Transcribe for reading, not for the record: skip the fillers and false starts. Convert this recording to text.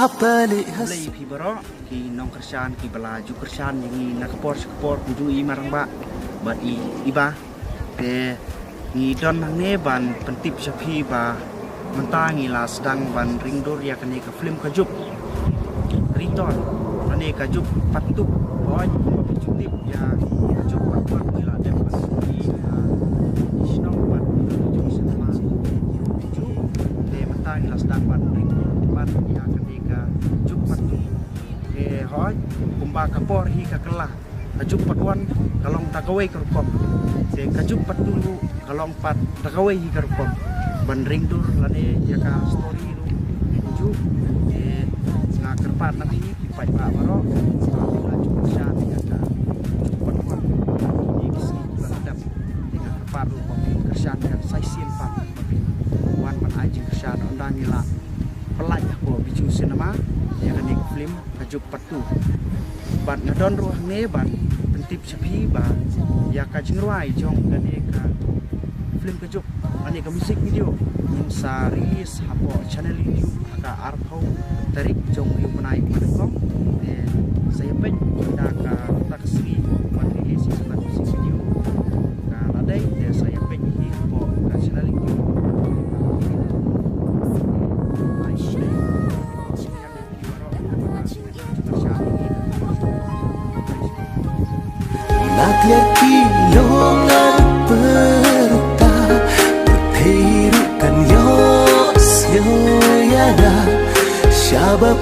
Lei pibaro ki nong kerjaan ki belaju kerjaan yang nak kepor kujui marang ba ban iba te ni don nang ne ban pentip sapi ba mentangi la sedang ban ringdor ya kene ke film kajup riton ane kajup patuk boy cutip ya kajup patuk ni la dem pas ni isno ban kajup sama te mentangi la sedang ban ringdor ban ya kene ke kajup patuk ke hoy kumba kapor hi ka kelah kajup patuan kalong takawai kerupom te kajup patulu kalong pat takawai hi kerupom ban ringdur lane ya ka story lu uju nga kerpat nabi kipai pa baro laju sya ya ka patuan ni bisi landap dengan kerpat lu kerjaan yang sai sien pa wan pan aji kerjaan ondang ila pelaj ko biju sinema ya kan film kajup patu ban ngadon ruah ne ban pentip sepi ba ya ka jingruai jong dan ka film kajup ane ka musik video insari sapo channel YouTube ka arpau tarik jong yu panai manakong saya pen dah ka taksi mandi si sebat musik video ka ladai dia saya pen hi ko ka channel YouTube Natia kilongan perta berhirukan yos yoyada Syabab